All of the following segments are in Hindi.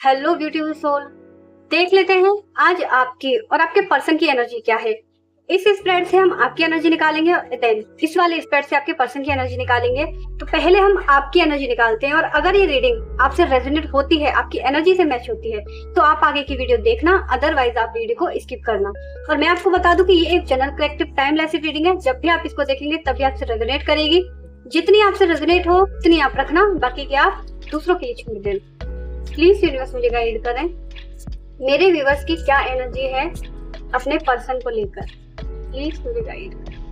हेलो ब्यूटीफुल सोल, देख लेते हैं आज आपकी और आपके पर्सन की एनर्जी क्या है। इस स्प्रेड से हम आपकी एनर्जी निकालेंगे और देन इस वाले स्प्रेड से आपके पर्सन की एनर्जी निकालेंगे। तो पहले हम आपकी एनर्जी निकालते हैं और अगर ये रीडिंग आपसे रेजोनेट होती है, आपकी एनर्जी से मैच होती है, तो आप आगे की वीडियो देखना, अदरवाइज आप वीडियो को स्किप करना। और मैं आपको बता दूं कि ये एक जनरल कलेक्टिव टाइमलेस रीडिंग है। जब भी आप इसको देखेंगे तभी आपसे रेजोनेट करेगी। जितनी आपसे रेजोनेट हो उतनी आप रखना, बाकी के आप दूसरों के लिए छोड़ देना। प्लीज यूनिवर्स मुझे गाइड करें, मेरे व्यूअर्स की क्या एनर्जी है अपने पर्सन को लेकर। प्लीज मुझे गाइड करें।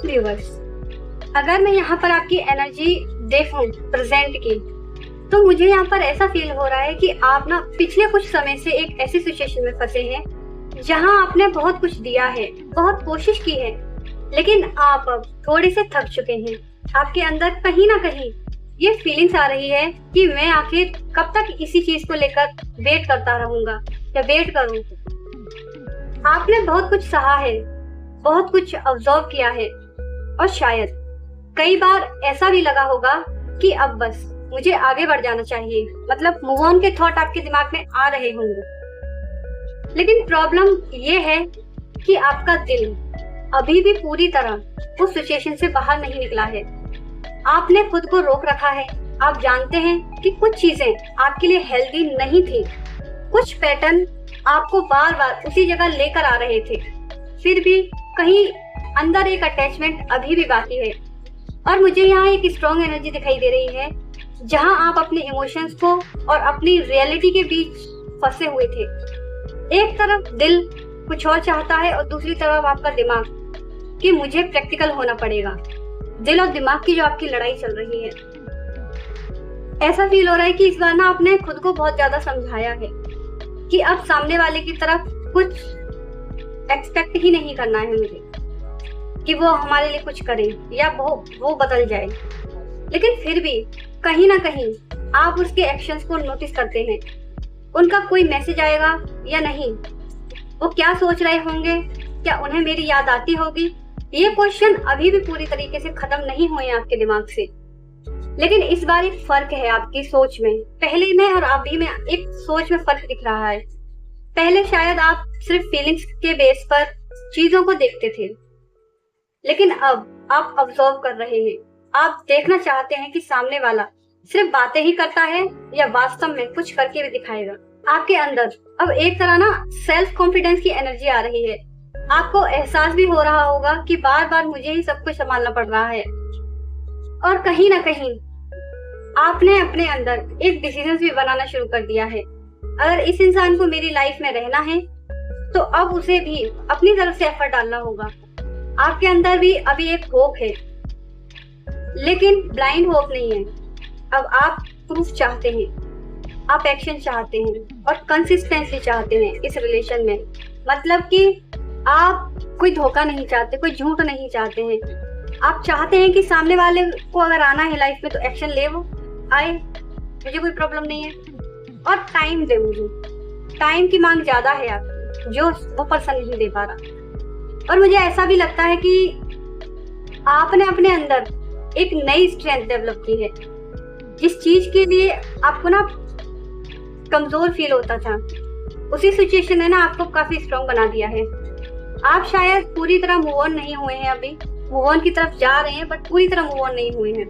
व्यूअर्स, अगर मैं यहाँ पर आपकी एनर्जी देखूं प्रेजेंट की, तो मुझे यहाँ पर ऐसा फील हो रहा है कि आप ना पिछले कुछ समय से एक ऐसी सिचुएशन में फंसे हैं जहाँ आपने बहुत कुछ दिया है, बहुत कोशिश की है, लेकिन आप अब थोड़े से थक चुके हैं। आपके अंदर कहीं ना कहीं ये फीलिंग्स आ रही है कि मैं आखिर कब तक इसी चीज को लेकर वेट करता रहूंगा या वेट करूं। आपने बहुत कुछ सहा है, बहुत कुछ ऑब्जर्व किया है और शायद कई बार ऐसा भी लगा होगा कि अब बस मुझे आगे बढ़ जाना चाहिए, मतलब मूव ऑन के थॉट आपके दिमाग में आ रहे होंगे। लेकिन प्रॉब्लम ये है कि आपका दिल अभी भी पूरी तरह उस सिचुएशन से बाहर नहीं निकला है। आपने खुद को रोक रखा है। आप जानते हैं कि कुछ चीजें आपके लिए हेल्दी नहीं थी, कुछ पैटर्न आपको बार बार उसी जगह लेकर आ रहे थे, फिर भी कहीं अंदर एक अटैचमेंट अभी भी बाकी है। और मुझे यहाँ एक स्ट्रॉन्ग एनर्जी दिखाई दे रही है जहाँ आप अपने इमोशंस को और अपनी रियलिटी के बीच फंसे हुए थे। एक तरफ दिल कुछ और चाहता है और दूसरी तरफ आपका दिमाग कि मुझे प्रैक्टिकल होना पड़ेगा। दिल और दिमाग की जो आपकी लड़ाई चल रही है, ऐसा फील हो रहा है कि इस बार ना आपने खुद को बहुत ज्यादा समझाया है कि अब सामने वाले की तरफ कुछ एक्सपेक्ट ही नहीं करना है मुझे कि वो हमारे लिए कुछ करे या वो बदल जाए। लेकिन फिर भी कहीं ना कहीं आप उसके एक्शंस को नोटिस करते हैं। उनका कोई मैसेज आएगा या नहीं, वो क्या सोच रहे होंगे, क्या उन्हें मेरी याद आती होगी, ये क्वेश्चन अभी भी पूरी तरीके से खत्म नहीं हुए हैं आपके दिमाग से। लेकिन इस बार एक फर्क है आपकी सोच में। पहले में और अभी में एक सोच में फर्क दिख रहा है। पहले शायद आप सिर्फ फीलिंग्स के बेस पर चीजों को देखते थे, लेकिन अब आप ऑब्जर्व कर रहे हैं। आप देखना चाहते हैं कि सामने वाला सिर्फ बातें ही करता है या वास्तव में कुछ करके भी दिखाएगा। आपके अंदर अब एक तरह ना सेल्फ कॉन्फिडेंस की एनर्जी आ रही है। आपको एहसास भी हो रहा होगा कि बार बार मुझे ही सब कुछ संभालना पड़ रहा है। और कहीं ना कहीं आपने अपने अंदर एक डिसीजन भी बनाना शुरू कर दिया है। अगर इस इंसान को मेरी लाइफ में रहना है तो अब उसे भी अपनी तरफ से एफर्ट डालना होगा। आपके अंदर भी अभी एक होप है, लेकिन ब्लाइंड होप नहीं है। अब आप प्रूफ चाहते हैं, आप एक्शन चाहते हैं और कंसिस्टेंसी चाहते हैं इस रिलेशन में। मतलब कि आप कोई धोखा नहीं चाहते, कोई झूठ नहीं चाहते हैं। आप चाहते हैं कि सामने वाले को अगर आना है लाइफ में तो एक्शन ले, वो आए, मुझे कोई प्रॉब्लम नहीं है। और टाइम दे, मुझे टाइम की मांग ज्यादा है आपकी, जो वो पर्सन नहीं दे पा रहा। और मुझे ऐसा भी लगता है कि आपने अपने अंदर एक नई स्ट्रेंथ डेवलप की है। जिस चीज के लिए आपको ना कमजोर फील होता था, उसी सिचुएशन ने ना आपको काफी स्ट्रॉन्ग बना दिया है। आप शायद पूरी तरह मूव ऑन नहीं हुए हैं, अभी मूव ऑन की तरफ जा रहे हैं, बट पूरी तरह मूव ऑन नहीं हुए हैं।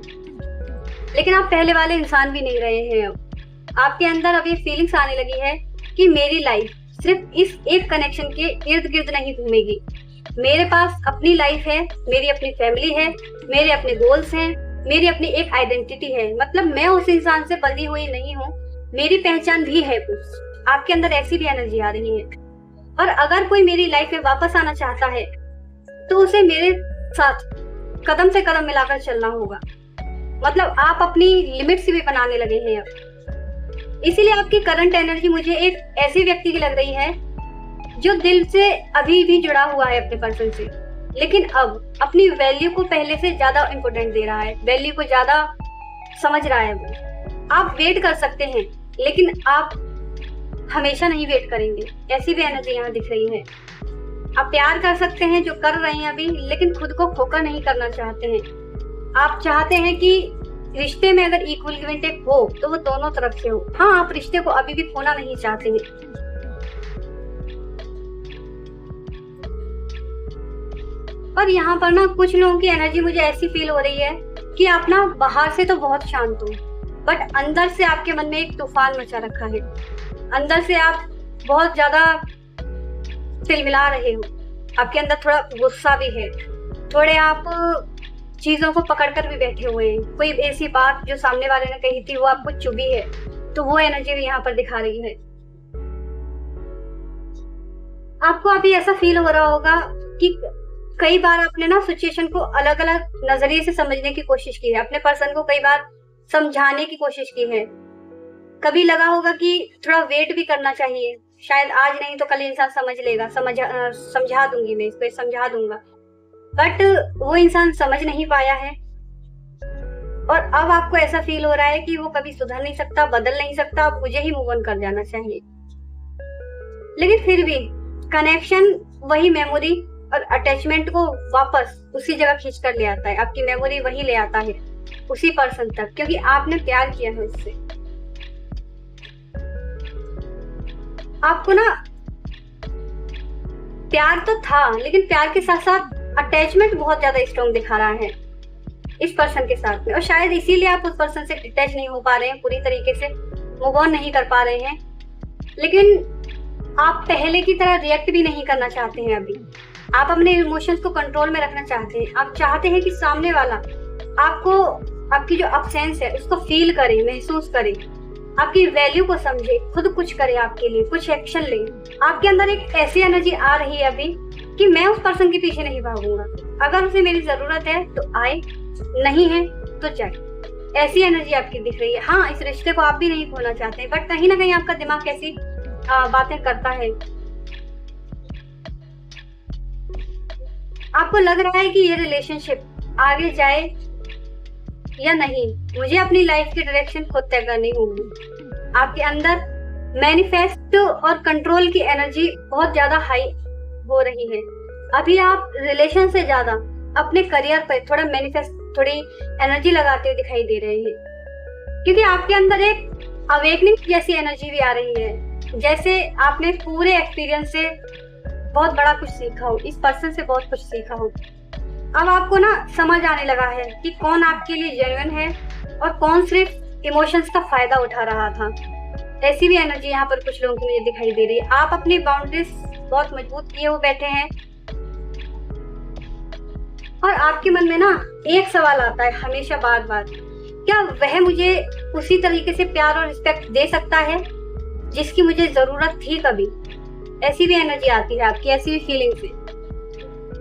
लेकिन आप पहले वाले इंसान भी नहीं रहे हैं। अब आपके अंदर अब ये फीलिंग्स आने लगी है कि मेरी लाइफ सिर्फ इस एक कनेक्शन के इर्द गिर्द नहीं घूमेगी। मेरे पास अपनी लाइफ है, मेरी अपनी फैमिली है, मेरे अपने गोल्स हैं, मेरी अपनी एक आइडेंटिटी है। मतलब मैं उस इंसान से बंधी हुई नहीं हूँ, मेरी पहचान भी है कुछ। आपके अंदर ऐसी भी एनर्जी आ रही है। और अगर कोई मेरी लाइफ में वापस आना चाहता है तो उसे मेरे साथ कदम से कदम मिलाकर चलना होगा। मतलब आप अपनी लिमिट्स भी बनाने लगे हैं अब। इसीलिए आपकी करंट एनर्जी मुझे एक ऐसे व्यक्ति की लग रही है जो दिल से अभी भी जुड़ा हुआ है अपने पर्सन से, लेकिन अब अपनी वैल्यू को पहले से ज्यादा इम्पोर्टेंट दे रहा है, वैल्यू को ज्यादा समझ रहा है वो। आप वेट कर सकते हैं, लेकिन आप हमेशा नहीं वेट करेंगे, ऐसी भी एनर्जी यहाँ दिख रही है। आप प्यार कर सकते हैं जो कर रहे हैं अभी, लेकिन खुद को खोखा नहीं करना चाहते हैं। आप चाहते हैं कि रिश्ते में अगर इक्वल गिव एंड टेक हो तो वो दोनों तरफ से हो। हाँ, आप रिश्ते को अभी भी खोना नहीं चाहते हैं। पर यहाँ पर ना कुछ लोगों की एनर्जी मुझे ऐसी फील हो रही है कि आप ना बाहर से तो बहुत शांत हो, बट अंदर से आपके मन में एक तूफान मचा रखा है। अंदर से आप बहुत ज्यादा तिलमिला रहे हो, आपके अंदर थोड़ा गुस्सा भी है, थोड़े आप चीजों को पकड़कर भी बैठे हुए हैं। कोई ऐसी बात जो सामने वाले ने कही थी वो आपको चुभी है, तो वो एनर्जी भी यहाँ पर दिखा रही है। आपको अभी ऐसा फील हो रहा होगा कि कई बार आपने ना सिचुएशन को अलग अलग नजरिए से समझने की कोशिश की है, अपने पर्सन को कई बार समझाने की कोशिश की है। कभी लगा होगा कि थोड़ा वेट भी करना चाहिए, शायद आज नहीं तो कल इंसान समझ लेगा, समझा दूंगी मैं इसको, समझा दूंगा, बट वो इंसान समझ नहीं पाया है। और अब आपको ऐसा फील हो रहा है कि वो कभी सुधर नहीं सकता, बदल नहीं सकता, अब मुझे ही मूव ऑन कर जाना चाहिए। लेकिन फिर भी कनेक्शन वही मेमोरी और अटैचमेंट को वापस उसी जगह खींच कर ले आता है, आपकी मेमोरी वही ले आता है उसी पर्सन तक, क्योंकि आपने प्यार किया है उससे। आपको ना प्यार तो था, लेकिन प्यार के साथ साथ अटैचमेंट बहुत ज्यादा स्ट्रॉन्ग दिखा रहा है इस पर्सन के साथ में, और शायद इसीलिए आप उस पर्सन से डिटैच नहीं हो पा रहे हैं, पूरी तरीके से मूव ऑन नहीं कर पा रहे हैं। लेकिन आप पहले की तरह रिएक्ट भी नहीं करना चाहते हैं। अभी आप अपने इमोशंस को कंट्रोल में रखना चाहते हैं। आप चाहते हैं कि सामने वाला आपको, आपकी जो अब्सेंस है उसको फील करे, महसूस करे, आपकी वैल्यू को समझे, खुद कुछ करे आपके लिए, कुछ एक्शन ले। आपके अंदर एक ऐसी एनर्जी आ रही है अभी कि मैं उस पर्सन के पीछे नहीं भागूंगा, अगर उसे मेरी जरूरत है तो आए, नहीं है तो जाए। ऐसी एनर्जी आपकी दिख रही है। हाँ, इस रिश्ते को आप भी नहीं खोना चाहते, बट कहीं ना कहीं आपका दिमाग कैसी बातें करता है। आपको लग रहा है कि ये रिलेशनशिप आगे जाए या नहीं, मुझे अपनी लाइफ की डायरेक्शन खुद तय करनी होगी। आपके अंदर मैनिफेस्ट और कंट्रोल की एनर्जी बहुत ज्यादा हाई हो रही है। अभी आप रिलेशन से ज्यादा अपने करियर पर थोड़ा मैनिफेस्ट, थोड़ी एनर्जी लगाते हुए दिखाई दे रहे हैं, क्योंकि आपके अंदर एक अवेकनिंग जैसी एनर्जी भी आ रही है, जैसे आपने पूरे एक्सपीरियंस से बहुत बड़ा कुछ सीखा हो, इस पर्सन से बहुत कुछ सीखा हो। अब आपको ना समझ आने लगा है कि कौन आपके लिए जेन्युइन है और कौन सिर्फ इमोशंस का फायदा उठा रहा था। ऐसी भी एनर्जी यहाँ पर कुछ लोगों की मुझे दिखाई दे रही है। आप अपनी बाउंड्रीज बहुत मजबूत किए हुए बैठे हैं, और आपके मन में ना एक सवाल आता है हमेशा बार बार, क्या वह मुझे उसी तरीके से प्यार और रिस्पेक्ट दे सकता है जिसकी मुझे जरूरत थी कभी। ऐसी भी एनर्जी आती है आपकी, ऐसी भी फीलिंग्स है।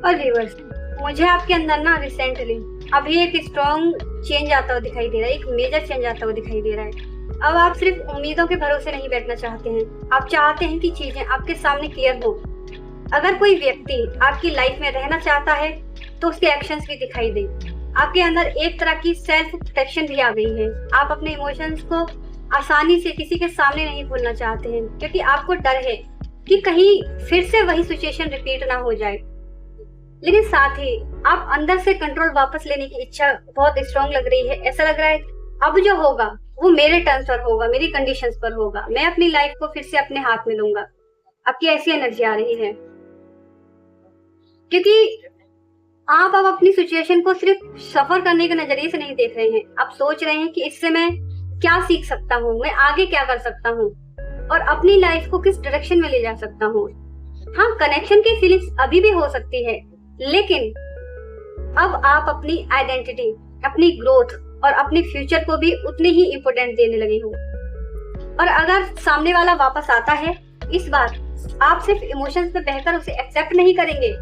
और व्यूअर्स, मुझे आपके अंदर ना रिसेंटली अभी एक स्ट्रॉन्ग चेंज आता हुआ दिखाई दे रहा है, एक मेजर चेंज आता हुआ दिखाई दे रहा है। अब आप सिर्फ उम्मीदों के भरोसे नहीं बैठना चाहते हैं, आप चाहते हैं कि चीजें आपके सामने क्लियर हो। अगर कोई व्यक्ति आपकी लाइफ में रहना चाहता है तो उसके एक्शंस भी दिखाई दे। आपके अंदर एक तरह की सेल्फ प्रोटेक्शन भी आ गई है। आप अपने इमोशंस को आसानी से किसी के सामने नहीं खोलना चाहते हैं, क्योंकि आपको डर है कि कहीं फिर से वही सिचुएशन रिपीट ना हो जाए। लेकिन साथ ही आप अंदर से कंट्रोल वापस लेने की इच्छा बहुत स्ट्रॉन्ग लग रही है। ऐसा लग रहा है अब जो होगा वो मेरे टर्म्स पर होगा, मेरी कंडीशंस पर होगा, मैं अपनी लाइफ को फिर से अपने हाथ में लूंगा। आपकी ऐसी एनर्जी आ रही है, क्योंकि आप अब अपनी सिचुएशन को सिर्फ सफर करने के नजरिए से नहीं देख रहे हैं। आप सोच रहे हैं कि इससे मैं क्या सीख सकता हूँ, मैं आगे क्या कर सकता हूँ, और अपनी लाइफ को किस डायरेक्शन में ले जा सकता हूँ। हाँ, कनेक्शन की फीलिंग्स अभी भी हो सकती है, लेकिन अब आप अपनी आइडेंटिटी, अपनी ग्रोथ और अपने फ्यूचर को भी उतनी ही इम्पोर्टेंट देने लगे हो। और अगर सामने वाला वापस आता है, इस बार आप सिर्फ इमोशंस में बहकर उसे एक्सेप्ट नहीं करेंगे,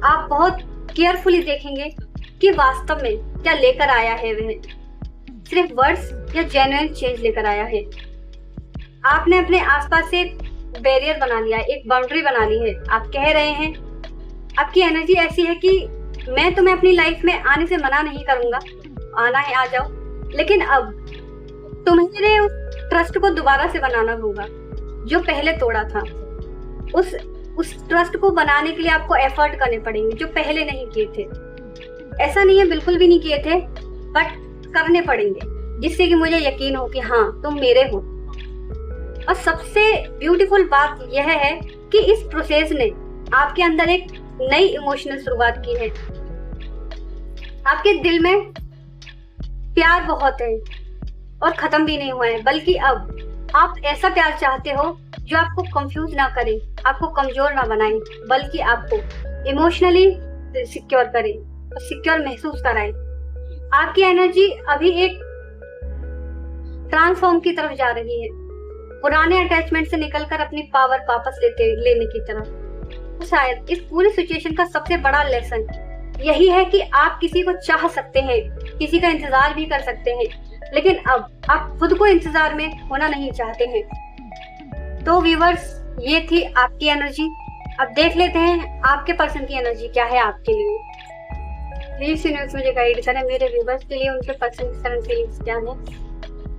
आप बहुत केयरफुली देखेंगे कि वास्तव में क्या लेकर आया है वह, सिर्फ वर्ड्स या जेन्युइन चेंज लेकर आया है। आपने अपने आसपास से बैरियर बना लिया है, एक बाउंड्री बना ली है। आप कह रहे हैं, आपकी एनर्जी ऐसी है कि मैं तुम्हें अपनी लाइफ में आने से मना नहीं करूंगा, आना है आ जाओ, लेकिन अब तुम्हें उस ट्रस्ट को दोबारा से बनाना होगा जो पहले तोड़ा था। उस ट्रस्ट को बनाने के लिए आपको एफर्ट करने पड़ेंगे जो पहले नहीं किए थे। ऐसा नहीं है बिल्कुल भी नहीं किए थे, बट करने पड़ेंगे जिससे कि मुझे यकीन हो कि हाँ तुम मेरे हो। और सबसे ब्यूटीफुल बात यह है कि इस प्रोसेस ने आपके अंदर एक नई इमोशनल शुरुआत की है। आपके दिल में प्यार बहुत है और खत्म भी नहीं हुआ है, बल्कि अब आप ऐसा प्यार चाहते हो जो आपको कंफ्यूज ना करे, आपको कमजोर ना बनाए, बल्कि आपको इमोशनली सिक्योर करे और सिक्योर महसूस कराए। आपकी एनर्जी अभी एक ट्रांसफॉर्म की तरफ जा रही है, पुराने अटैचमेंट से निकलकर अपनी पावर वापस लेने की तरफ। शायद इस पूरी सिचुएशन का सबसे बड़ा लेसन यही है कि आप किसी को चाह सकते हैं, किसी का इंतजार भी कर सकते हैं, लेकिन अब आप खुद को इंतजार में होना नहीं चाहते हैं। तो व्यूअर्स, ये थी आपकी एनर्जी। अब देख लेते हैं आपके पर्सन की एनर्जी क्या है आपके लिए। प्लीज यूनिवर्स मुझे गाइड करें, मेरे व्यूअर्स के लिए उनके पर्सन की करंट फीलिंग्स क्या है,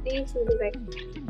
प्लीज मुझे गाइड।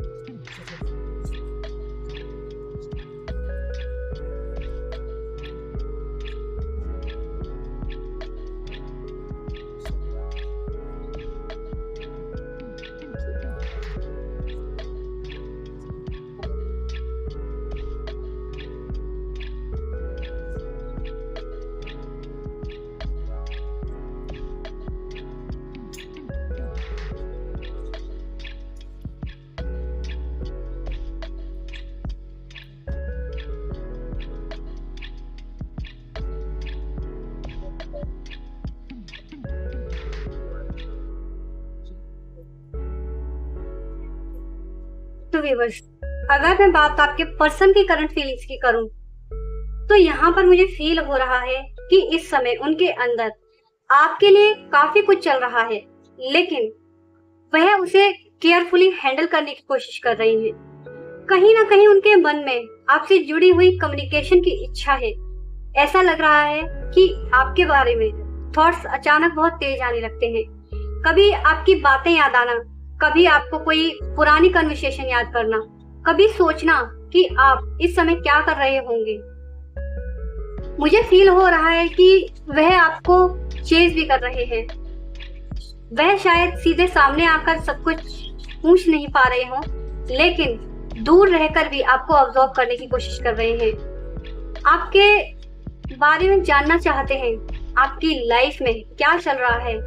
तो व्यूअर्स, अगर मैं बात आपके पर्सन की करंट फीलिंग्स की करूं, तो यहाँ पर मुझे फील हो रहा है कि इस समय उनके अंदर आपके लिए काफी कुछ चल रहा है, लेकिन वह उसे केयरफुली हैंडल करने की कोशिश कर रही है। कहीं ना कहीं उनके मन में आपसे जुड़ी हुई कम्युनिकेशन की इच्छा है। ऐसा लग रहा है कि आपके बारे में थॉट्स अचानक बहुत तेज आने लगते हैं। कभी आपकी बातें याद आना, कभी आपको कोई पुरानी कन्वर्सेशन याद करना, कभी सोचना कि आप इस समय क्या कर रहे होंगे। मुझे फील हो रहा है कि वह आपको चेज भी कर रहे हैं। वह शायद सीधे सामने आकर सब कुछ पूछ नहीं पा रहे हो, लेकिन दूर रहकर भी आपको ऑब्जर्व करने की कोशिश कर रहे हैं। आपके बारे में जानना चाहते हैं, आपकी लाइफ में क्या चल रहा है,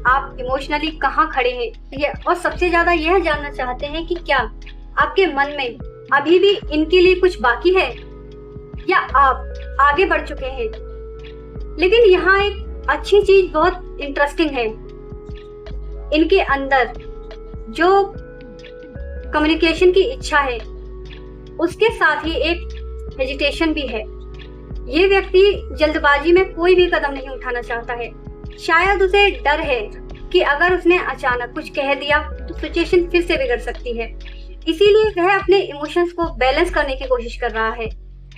आप इमोशनली कहाँ खड़े हैं, और सबसे ज्यादा यह जानना चाहते हैं कि क्या आपके मन में अभी भी इनके लिए कुछ बाकी है या आप आगे बढ़ चुके हैं। लेकिन यहाँ एक अच्छी चीज बहुत इंटरेस्टिंग है, इनके अंदर जो कम्युनिकेशन की इच्छा है उसके साथ ही एक हेजिटेशन भी है। ये व्यक्ति जल्दबाजी में कोई भी कदम नहीं उठाना चाहता है। शायद उसे डर है कि अगर उसने अचानक कुछ कह दिया तो सिचुएशन फिर से बिगड़ सकती है। इसीलिए वह अपने इमोशंस को बैलेंस करने की कोशिश कर रहा है।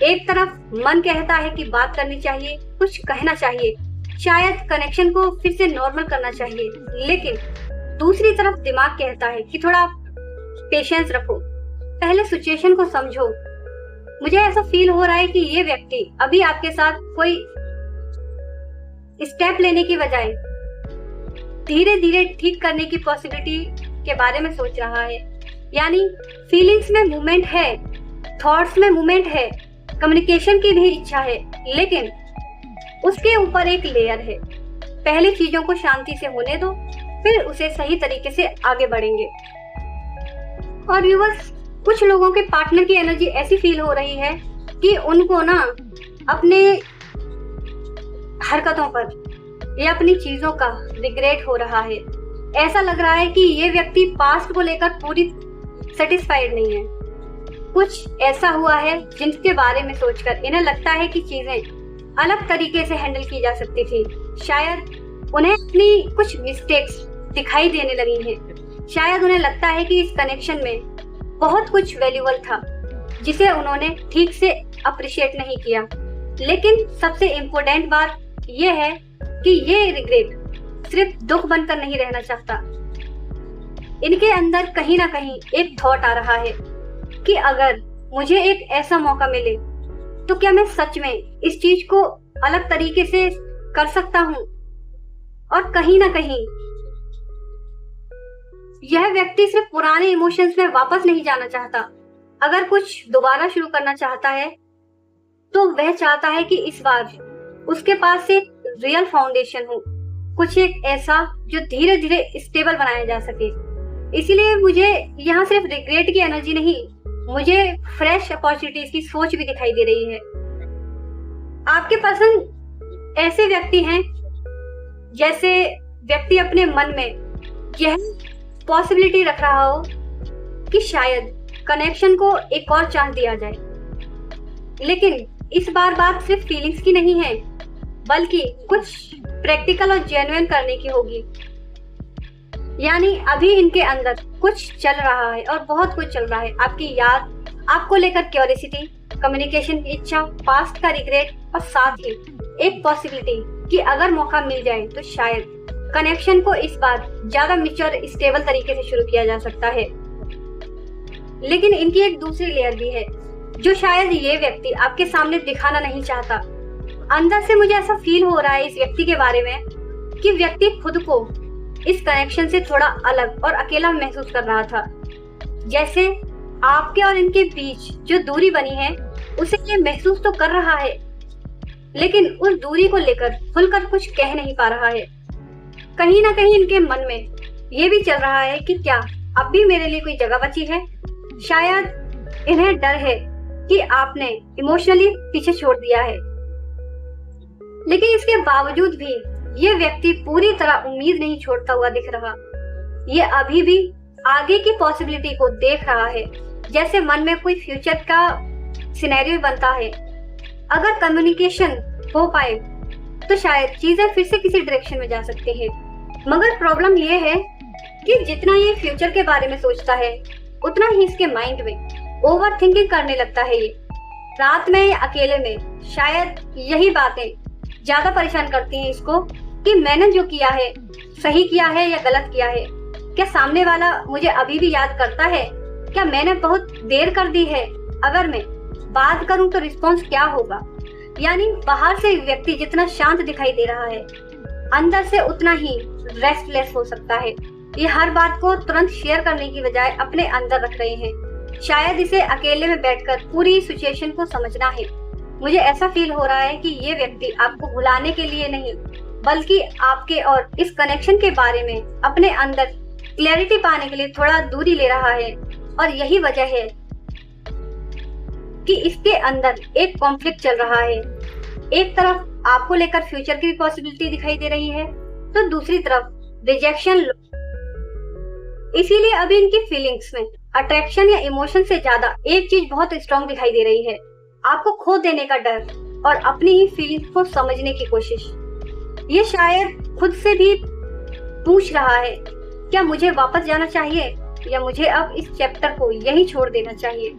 एक तरफ मन कहता है कि बात करनी चाहिए, कुछ कहना चाहिए, शायद कनेक्शन को फिर से नॉर्मल करना चाहिए, लेकिन दूसरी तरफ दिमाग कहता है कि थोड़ा पेशेंस रखो, पहले सिचुएशन को समझो। मुझे ऐसा फील हो रहा है कि ये व्यक्ति अभी आपके साथ कोई स्टेप लेने की बजाय धीरे धीरे ठीक करने की पॉसिबिलिटी के बारे में सोच रहा है। यानी फीलिंग्स में मूवमेंट है, थॉट्स में मूवमेंट है, कम्युनिकेशन की भी इच्छा है, लेकिन उसके ऊपर एक लेयर है। पहले चीजों को शांति से होने दो, फिर उसे सही तरीके से आगे बढ़ेंगे। और व्यूअर्स, कुछ लोगों के पार्टनर की एनर्जी ऐसी फील हो रही है कि उनको ना अपने हरकतों पर या अपनी चीजों का रिग्रेट हो रहा है। ऐसा लग रहा है कि ये व्यक्ति पास्ट को लेकर पूरी सेटिस्फाइड नहीं है। कुछ ऐसा हुआ है जिनके बारे में सोचकर इन्हें लगता है कि चीजें अलग तरीके से हैंडल की जा सकती थी। शायद उन्हें अपनी कुछ मिस्टेक्स दिखाई देने लगी हैं। शायद उन्हें लगता है कि इस कनेक्शन में बहुत कुछ वैल्यूबल था, जिसे उन्होंने ठीक से अप्रिशिएट नहीं किया। लेकिन सबसे इम्पोर्टेंट बात यह है कि ये रिग्रेट सिर्फ दुख बनकर नहीं रहना चाहता। इनके अंदर कहीं ना कहीं एक थॉट आ रहा है कि अगर मुझे एक ऐसा मौका मिले तो क्या मैं सच में इस चीज को अलग तरीके से कर सकता हूँ। और कहीं ना कहीं यह व्यक्ति सिर्फ पुराने इमोशंस में वापस नहीं जाना चाहता। अगर कुछ दोबारा शुरू करना चाहता है तो वह चाहता है कि इस बार उसके पास एक रियल फाउंडेशन हो, कुछ एक ऐसा जो धीरे धीरे स्टेबल बनाया जा सके। इसीलिए मुझे यहाँ सिर्फ रिग्रेट की एनर्जी नहीं, मुझे फ्रेश अपॉर्चुनिटीज की सोच भी दिखाई दे रही है। आपके पर्सन ऐसे व्यक्ति हैं जैसे व्यक्ति अपने मन में यह पॉसिबिलिटी रख रहा हो कि शायद कनेक्शन को एक और चांस दिया जाए। लेकिन इस बार बात सिर्फ फीलिंग्स की नहीं है, बल्कि कुछ प्रैक्टिकल और जेन्युइन करने की होगी। यानी अभी इनके अंदर कुछ चल रहा है और बहुत कुछ चल रहा है। आपकी याद, आपको लेकर क्यूरियोसिटी, कम्युनिकेशन की इच्छा, पास्ट का रिग्रेट और साथ ही एक पॉसिबिलिटी कि अगर मौका मिल जाए तो शायद कनेक्शन को इस बार ज्यादा मैच्योर स्टेबल तरीके से शुरू किया जा सकता है। लेकिन इनकी एक दूसरी लेयर भी है जो शायद ये व्यक्ति आपके सामने दिखाना नहीं चाहता। अंदर से मुझे ऐसा फील हो रहा है इस व्यक्ति के बारे में कि व्यक्ति खुद को इस कनेक्शन से थोड़ा अलग और अकेला महसूस कर रहा था। जैसे आपके और इनके बीच जो दूरी बनी है उसे ये महसूस तो कर रहा है, लेकिन उस दूरी को लेकर खुलकर कुछ कह नहीं पा रहा है। कहीं ना कहीं इनके मन में ये भी चल रहा है कि क्या अब भी मेरे लिए कोई जगह बची है। शायद इन्हें डर है कि आपने इमोशनली पीछे छोड़ दिया है। लेकिन इसके बावजूद भी ये व्यक्ति पूरी तरह उम्मीद नहीं छोड़ता हुआ दिख रहा। ये अभी भी आगे की पॉसिबिलिटी को देख रहा है, जैसे मन में कोई फ्यूचर का सिनेरियो बनता है। अगर कम्युनिकेशन हो पाए तो शायद चीजें फिर से किसी डायरेक्शन में जा सकती है। मगर प्रॉब्लम ये है कि जितना ये फ्यूचर के बारे में सोचता है उतना ही इसके माइंड में ओवर थिंकिंग करने लगता है। ये रात में या अकेले में शायद यही बातें ज्यादा परेशान करती हैं इसको कि मैंने जो किया है सही किया है या गलत किया है। क्या सामने वाला मुझे अभी भी याद करता है? क्या मैंने बहुत देर कर दी है? अगर मैं बात करूं तो रिस्पॉन्स क्या होगा? यानी बाहर से व्यक्ति जितना शांत दिखाई दे रहा है, अंदर से उतना ही रेस्टलेस हो सकता है। ये हर बात को तुरंत शेयर करने की बजाय अपने अंदर रख रहे हैं। शायद इसे अकेले में बैठकर पूरी सिचुएशन को समझना है। मुझे ऐसा फील हो रहा है कि ये व्यक्ति आपको भुलाने के लिए नहीं, बल्कि आपके और इस कनेक्शन के बारे में अपने अंदर क्लैरिटी पाने के लिए थोड़ा दूरी ले रहा है। और यही वजह है कि इसके अंदर एक कॉन्फ्लिक्ट चल रहा है। एक तरफ आपको लेकर फ्यूचर की पॉसिबिलिटी दिखाई दे रही है, तो दूसरी तरफ रिजेक्शन। इसीलिए अभी इनकी फीलिंग्स में अट्रैक्शन या इमोशन से ज्यादा एक चीज बहुत स्ट्रांग दिखाई दे रही है, आपको खो देने का डर और अपनी ही फीलिंग्स को समझने की कोशिश। ये शायद खुद से भी पूछ रहा है, क्या मुझे वापस जाना चाहिए या मुझे अब इस चैप्टर को यहीं छोड़ देना चाहिए।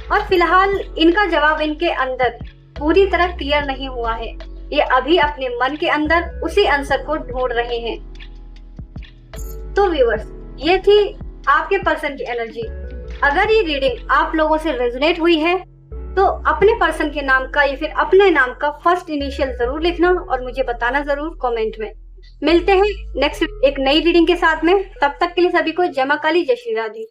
और फिलहाल इनका जवाब इनके अंदर पूरी तरह क्लियर नहीं हुआ है। ये अभी अपने मन के अंदर उसी आंसर को ढूंढ रहे हैं। तो व्यूअर्स, ये थी आपके पर्सन की एनर्जी। अगर ये रीडिंग आप लोगों से रेजोनेट हुई है तो अपने पर्सन के नाम का या फिर अपने नाम का फर्स्ट इनिशियल जरूर लिखना और मुझे बताना जरूर कमेंट में। मिलते हैं नेक्स्ट एक नई रीडिंग के साथ में। तब तक के लिए सभी को जय मां काली, जय श्री राधे।